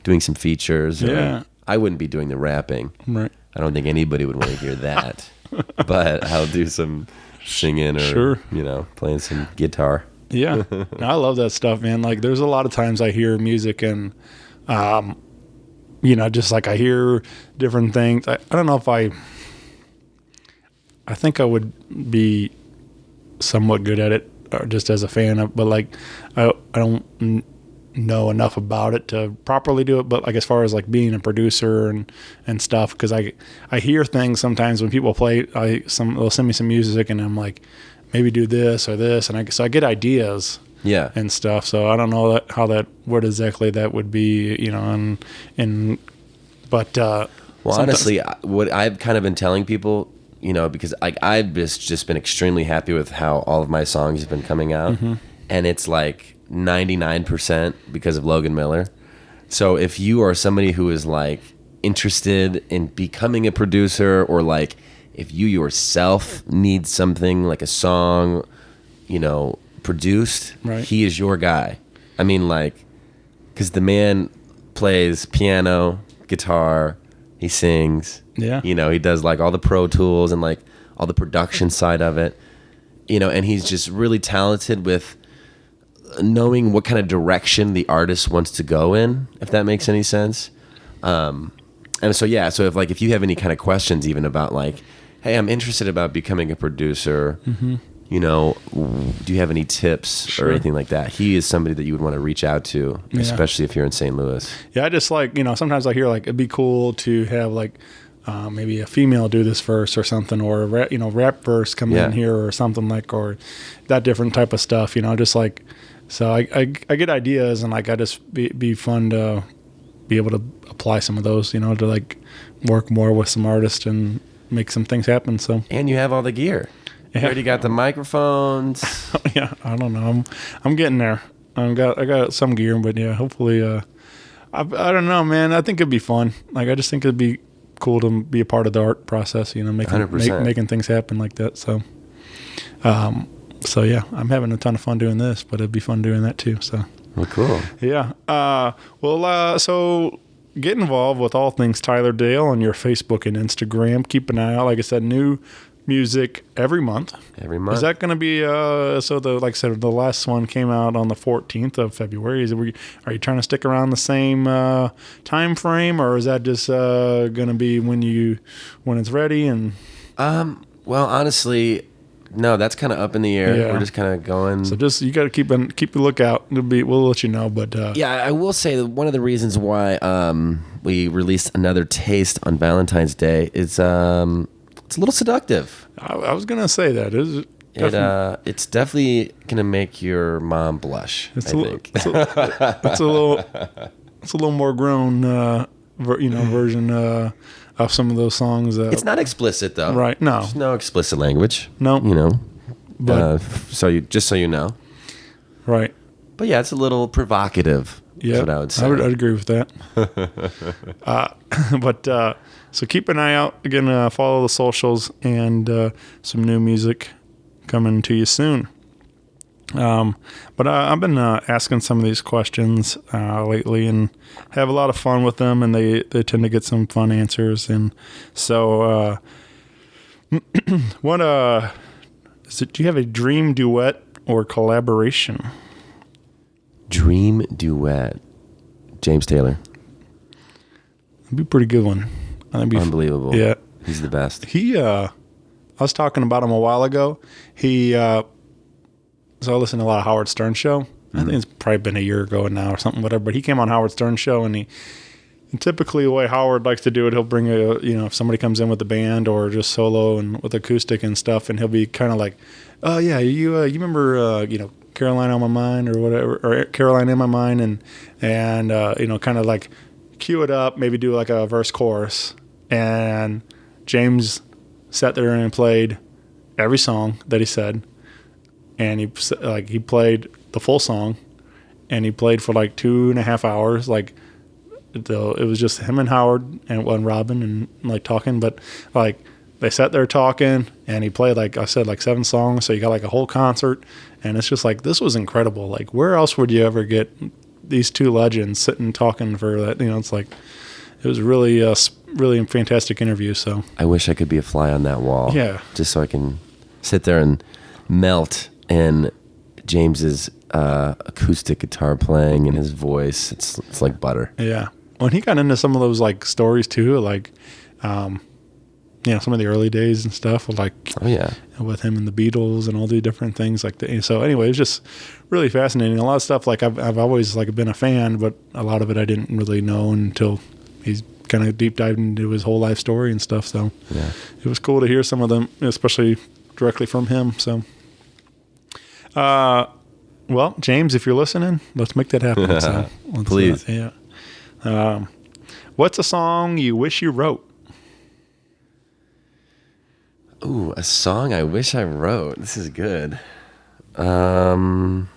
S3: doing some features.
S6: Yeah.
S3: I wouldn't be doing the rapping.
S6: Right.
S3: I don't think anybody would want to hear that. But I'll do some singing or, playing some guitar.
S6: Yeah. I love that stuff, man. Like, there's a lot of times I hear music and, just like I hear different things. I don't know if I think I would be somewhat good at it, or just as a fan, but like I don't know enough about it to properly do it. But like as far as like being a producer and stuff, because I hear things sometimes when people play. They'll send me some music, and I'm like, maybe do this or this, and so I get ideas.
S3: Yeah.
S6: And stuff. So I don't know what exactly that would be, but
S3: well, honestly, what I've kind of been telling people. Because I've just been extremely happy with how all of my songs have been coming out. Mm-hmm. And it's like 99% because of Logan Miller. So if you are somebody who is like interested in becoming a producer, or like if you yourself need something like a song, produced, right. He is your guy. I mean, like, because the man plays piano, guitar, he sings.
S6: Yeah.
S3: He does like all the Pro Tools and like all the production side of it. And he's just really talented with knowing what kind of direction the artist wants to go in, if that makes any sense. And so, yeah, so if you have any kind of questions even about like, hey, I'm interested about becoming a producer.
S6: Mm-hmm.
S3: You know, do you have any tips or anything like that? He is somebody that you would want to reach out to, especially if you're in St. Louis.
S6: Yeah, I just like, sometimes I hear like it'd be cool to have like maybe a female do this verse or something, or a rap verse come in here or something like, or that different type of stuff. Just like, so I get ideas, and like I just be fun to be able to apply some of those, to like work more with some artists and make some things happen. So
S3: and you have all the gear. You already got the microphones.
S6: Yeah, I don't know. I'm getting there. I got some gear, but yeah, hopefully. I don't know, man. I think it'd be fun. Like I just think it'd be cool to be a part of the art process. Making things happen like that. So, so yeah, I'm having a ton of fun doing this, but it'd be fun doing that too. So.
S3: Well, cool.
S6: Yeah. So get involved with all things Tyler Dale on your Facebook and Instagram. Keep an eye out. Like I said, new music every month. Is that going to be like I said, the last one came out on the 14th of February. Are you trying to stick around the same time frame, or is that just going to be when it's ready? And
S3: well, honestly, no, that's kind of up in the air.
S6: Yeah.
S3: We're just kind of going.
S6: So just you got to keep a lookout. We'll let you know. But
S3: yeah, I will say that one of the reasons why we released another taste on Valentine's Day is it's a little seductive.
S6: I was gonna say that
S3: it's definitely gonna make your mom blush.
S6: It's a little more grown, version of some of those songs.
S3: It's not explicit though,
S6: right? No,
S3: there's no explicit language.
S6: No,
S3: but so you know,
S6: right?
S3: But yeah, it's a little provocative.
S6: Yeah,
S3: what I would say.
S6: I'd agree with that. But so keep an eye out. Again, follow the socials, and some new music coming to you soon. But I've been asking some of these questions lately, and have a lot of fun with them, and they tend to get some fun answers. And so, what do you have a dream duet or collaboration?
S3: Dream duet, James Taylor.
S6: That'd be a pretty good one. That'd be
S3: unbelievable.
S6: Yeah,
S3: he's the best.
S6: I was talking about him a while ago. So I listen to a lot of Howard Stern show. I think it's probably been a year ago now or something, whatever. But he came on Howard Stern show, and typically the way Howard likes to do it, he'll bring if somebody comes in with the band or just solo and with acoustic and stuff, and he'll be kind of like, oh yeah, you remember Caroline on My Mind or whatever, or Caroline in My Mind, and kind of like cue it up, maybe do like a verse chorus, and James sat there and played every song that he said, and he played the full song, and he played for like 2.5 hours, like it was just him and Howard and Robin and like talking, but like they sat there talking, and he played, like I said, like 7 songs, so you got like a whole concert, and it's just like, this was incredible. Like, where else would you ever get these two legends sitting talking for that? It's like, it was really a fantastic interview. So
S3: I wish I could be a fly on that wall.
S6: Yeah,
S3: just so I can sit there and melt in James's acoustic guitar playing and his voice. It's like butter.
S6: Yeah. When he got into some of those like stories too, like some of the early days and stuff, like with him and the Beatles and all the different things like that. So anyway, it was just really fascinating. A lot of stuff like I've always like been a fan, but a lot of it I didn't really know until he's kind of deep dived into his whole life story and stuff. So
S3: yeah, it
S6: was cool to hear some of them, especially directly from him. So, well, James, if you're listening, let's make that happen. So
S3: please.
S6: What's a song you wish you wrote?
S3: Ooh, a song I wish I wrote. This is good. Okay,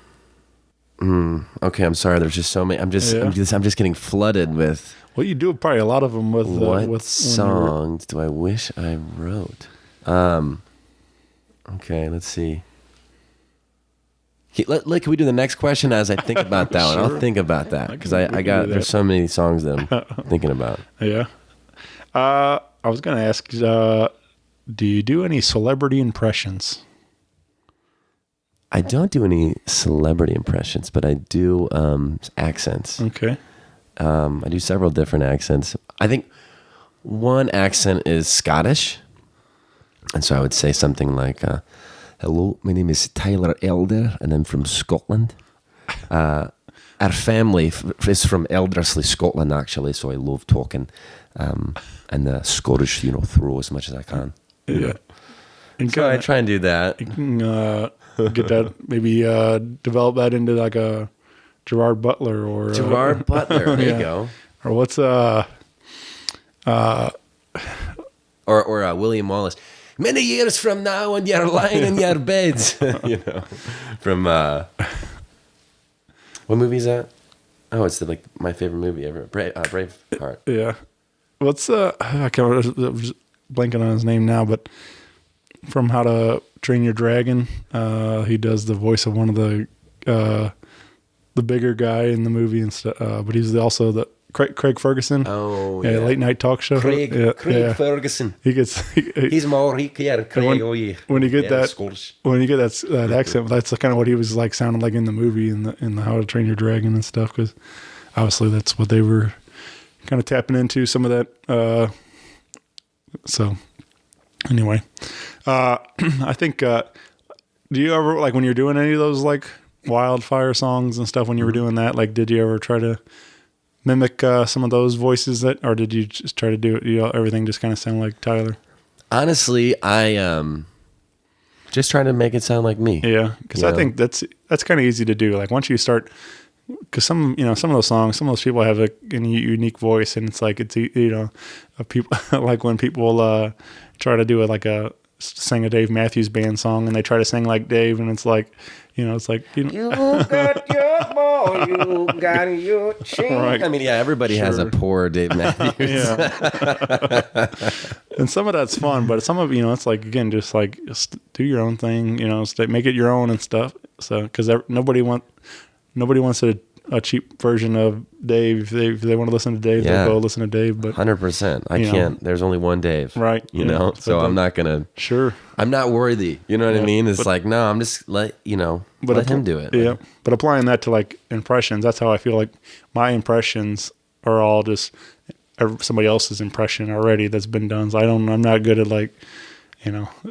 S3: I'm sorry. There's just so many. I'm just getting flooded with.
S6: Well, you do probably a lot of them with.
S3: What songs do I wish I wrote? Okay, let's see. Can we do the next question as I think about that one? I'll think about that because there's so many songs that I'm thinking about.
S6: Yeah. I was going to ask, do you do any celebrity impressions?
S3: I don't do any celebrity impressions, but I do accents.
S6: Okay.
S3: I do several different accents. I think one accent is Scottish. And so I would say something like, hello, my name is Tyler Elder, and I'm from Scotland. Our family is from Elderslie, Scotland, actually, so I love talking and the Scottish, throw as much as I can.
S6: Yeah. And
S3: So I try and do that.
S6: You can get that, maybe develop that into like a Gerard Butler or
S3: Gerard Butler, there you go.
S6: Or what's
S3: or William Wallace. Many years from now, when you're lying in your beds, from what movie is that? Oh, it's my favorite movie ever, Braveheart.
S6: Yeah. What's I can't remember, I was blanking on his name now, but from How to Train Your Dragon, he does the voice of one of the bigger guy in the movie and stuff. But he's also the Craig Ferguson.
S3: Oh, yeah.
S6: Late night talk show.
S3: Craig Ferguson.
S6: He's
S3: more Craig.
S6: When you get that accent, that's kind of what he was like sounding like in the movie in the How to Train Your Dragon and stuff. Because obviously that's what they were kind of tapping into, some of that. So anyway, I think. Do you ever, like, when you're doing any of those like wildfire songs and stuff? When you were doing that, like, did you ever try to mimic some of those voices or did you just try to do it? Everything just kind of sound like Tyler?
S3: Honestly, I just trying to make it sound like me.
S6: Yeah, because I think that's kind of easy to do. Like once you start, because some of those songs, some of those people have a unique voice, and it's like people like when people try to do sing a Dave Matthews Band song, and they try to sing like Dave, and it's like. You got your ball, you got your chain.
S3: Right. I mean, yeah, everybody has a poor Dave Matthews.
S6: Yeah. And some of that's fun, but some of it's like, again, just do your own thing. Make it your own and stuff. So because nobody wants a cheap version of Dave. If they want to listen to Dave, they'll go listen to Dave. But
S3: 100%, I can't. There's only one Dave,
S6: right?
S3: So I'm not gonna.
S6: Sure.
S3: I'm not worthy. You know what I mean? It's no, I'm just let him do it.
S6: Yeah. But applying that to like impressions, that's how I feel like my impressions are all just somebody else's impression already that's been done. So I'm not good at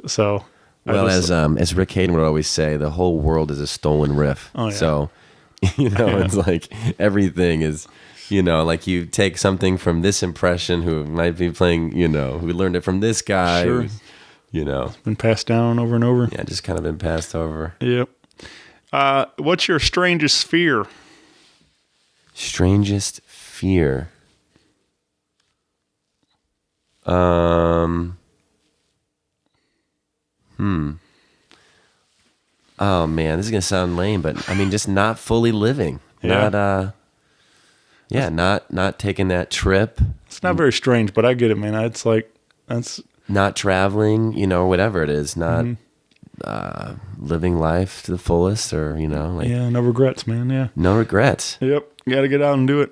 S6: so.
S3: Well, as Rick Hayden would always say, the whole world is a stolen riff.
S6: Oh, yeah.
S3: So. It's like everything is, like you take something from this impression who might be playing, who learned it from this guy.
S6: Sure.
S3: It's
S6: been passed down over and over.
S3: Yeah, just kind of been passed over.
S6: Yep. What's your strangest fear?
S3: Strangest fear? Oh man, this is gonna sound lame, but I mean, just not fully living.
S6: Yeah.
S3: Not taking that trip.
S6: It's not very strange, but I get it, man. It's like that's
S3: not traveling, whatever it is, not living life to the fullest, or
S6: no regrets, man. Yeah,
S3: no regrets.
S6: Yep, you got to get out and do it.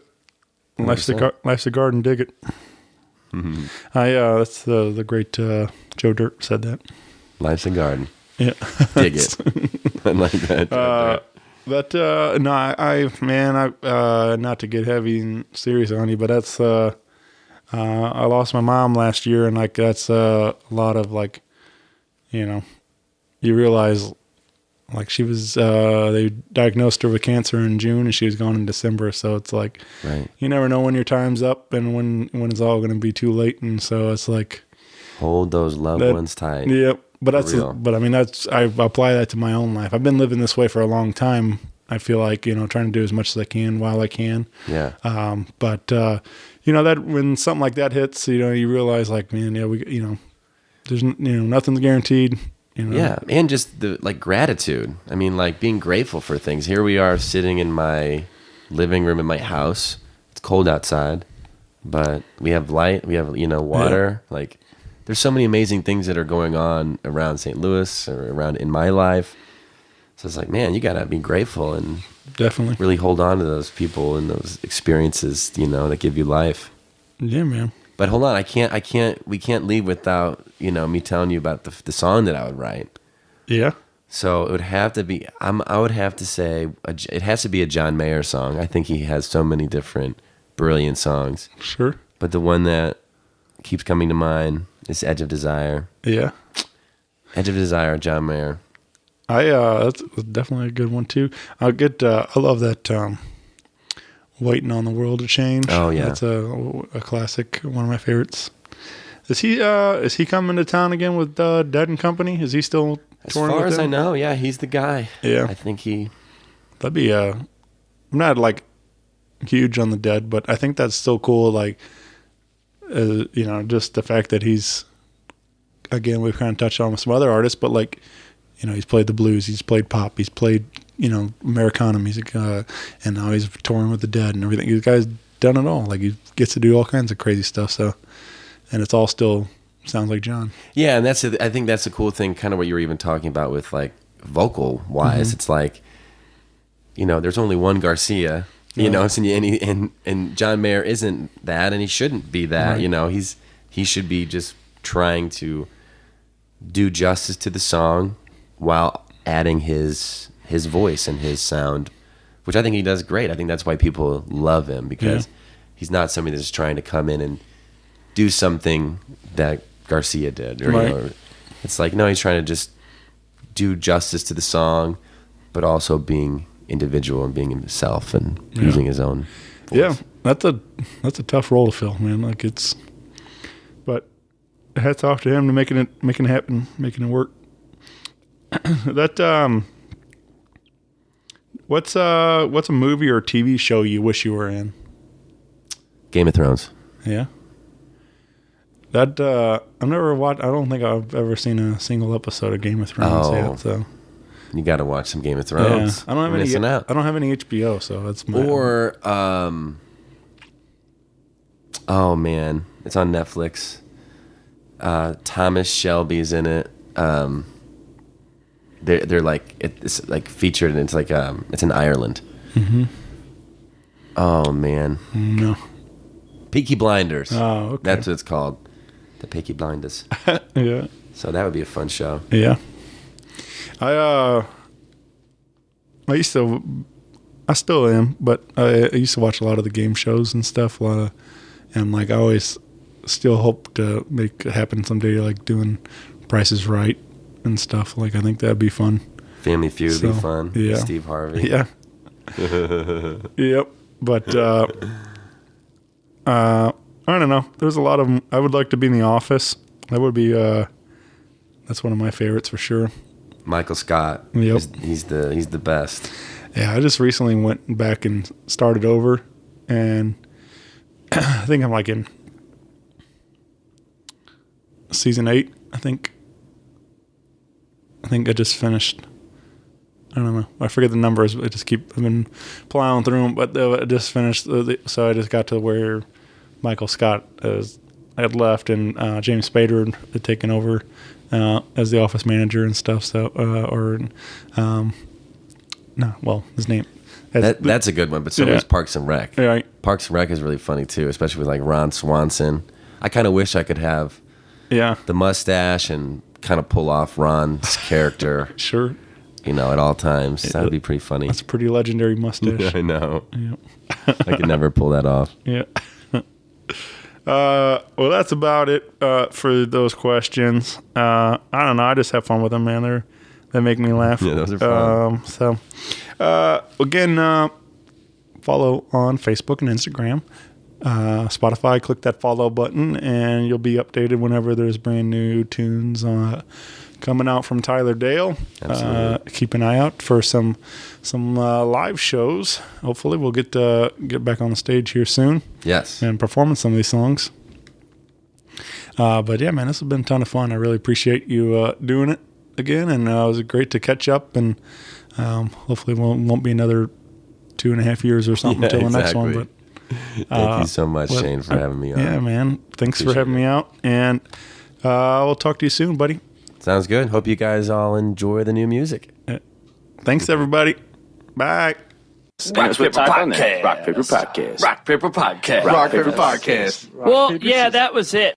S6: Life's a garden, dig it.
S3: Mm-hmm.
S6: That's the great Joe Dirt said that.
S3: Life's a garden.
S6: Yeah,
S3: dig it. I like that.
S6: Not to get heavy and serious on you, but that's I lost my mom last year, and like that's a lot of like, you realize like she was they diagnosed her with cancer in June, and she was gone in December, so it's like
S3: right.
S6: You never know when your time's up and when it's all going to be too late, and so it's like
S3: hold those loved ones tight.
S6: Yep. But I apply that to my own life. I've been living this way for a long time. I feel like, trying to do as much as I can while I can.
S3: Yeah.
S6: But that when something like that hits, you realize like, man, there's, nothing's guaranteed,
S3: Yeah. And just the gratitude. I mean, like being grateful for things. Here we are sitting in my living room in my house. It's cold outside, but we have light, we have, water, like, there's so many amazing things that are going on around St. Louis or around in my life. So it's like, man, you got to be grateful and
S6: definitely
S3: really hold on to those people and those experiences, that give you life.
S6: Yeah, man.
S3: But hold on, we can't leave without, me telling you about the song that I would write.
S6: Yeah.
S3: So it would have to be, I would have to say, it has to be a John Mayer song. I think he has so many different brilliant songs.
S6: Sure.
S3: But the one that keeps coming to mind is Edge of Desire.
S6: Yeah.
S3: Edge of Desire, John Mayer.
S6: That's definitely a good one too. I love that Waiting on the World to Change.
S3: Oh yeah,
S6: that's a classic, one of my favorites. Is he coming to town again with Dead and Company? Is he still touring with them?
S3: As far as I know, yeah, he's the guy.
S6: Yeah,
S3: I think he.
S6: That'd be I'm not like huge on the Dead, but I think that's still cool. Like, just the fact that he's, again, we've kind of touched on with some other artists, but like, he's played the blues, he's played pop, he's played, Americana music, and now he's touring with the Dead and everything. This guy's done it all. Like, he gets to do all kinds of crazy stuff. So, and it's all still sounds like John.
S3: Yeah, and I think that's a cool thing, kind of what you were even talking about with like vocal wise. It's like, there's only one Garcia. And John Mayer isn't that, and he shouldn't be that. Right. He should be just trying to do justice to the song while adding his voice and his sound, which I think he does great. I think that's why people love him, because he's not somebody that's trying to come in and do something that Garcia did. Or, it's like, no, he's trying to just do justice to the song, but also being individual and being himself and using his own voice.
S6: Yeah, that's a tough role to fill, man. Like, but hats off to him to making it happen, making it work. What's a movie or TV show you wish you were in?
S3: Game of Thrones.
S6: Yeah. That I've never watched. I don't think I've ever seen a single episode of Game of Thrones yet. So
S3: you got to watch some Game of Thrones.
S6: Yeah. I don't have any HBO, so that's my.
S3: Or oh man, it's on Netflix. Thomas Shelby's in it. They're like, it's like featured, and it's like it's in Ireland.
S6: Mm-hmm.
S3: Oh man,
S6: no.
S3: Peaky Blinders.
S6: Oh, okay.
S3: That's what it's called. The Peaky Blinders.
S6: Yeah.
S3: So that would be a fun show.
S6: Yeah. I still am, but I used to watch a lot of the game shows and stuff. And like, I always still hope to make it happen someday, like doing Price is Right and stuff. Like, I think that'd be fun.
S3: Family Feud would be fun.
S6: Yeah.
S3: Steve Harvey.
S6: Yeah. Yep. But I don't know. There's a lot of them. I would like to be in The Office. That would be that's one of my favorites for sure.
S3: Michael Scott.
S6: Yep.
S3: He's the best.
S6: Yeah, I just recently went back and started over, and I think I'm like in season 8. I think I just finished. I don't know. I forget the numbers. I've been plowing through them, but I just finished. So I just got to where Michael Scott had left, and James Spader had taken over as the office manager and stuff. So, his name.
S3: That's a good one, but so is Parks and Rec.
S6: Yeah, right.
S3: Parks and Rec is really funny too, especially with like Ron Swanson. I kind of wish I could have the mustache and kind of pull off Ron's character.
S6: Sure.
S3: At all times. That would be pretty funny.
S6: That's a pretty legendary mustache.
S3: I know.
S6: Yeah.
S3: I could never pull that off.
S6: Yeah. Well, that's about it for those questions. I don't know. I just have fun with them, man. They make me laugh.
S3: Yeah, those are fun.
S6: Again, follow on Facebook and Instagram. Spotify, click that follow button, and you'll be updated whenever there's brand new tunes coming out from Tyler Dale. Keep an eye out for some live shows. Hopefully we'll get back on the stage here soon.
S3: Yes.
S6: And performing some of these songs. But yeah, man, this has been a ton of fun. I really appreciate you doing it again, and it was great to catch up, and hopefully it won't be another 2.5 years or something until the next one. But
S3: thank you so much, Shane, for having me on.
S6: Yeah, man. Thanks for having me out, and we'll talk to you soon, buddy.
S3: Sounds good. Hope you guys all enjoy the new music.
S6: Thanks, everybody. Bye.
S8: Rock Paper Podcast. Rock Paper Podcast. Rock Paper Podcast. Rock Paper Podcast.
S9: Well, yeah, that was it.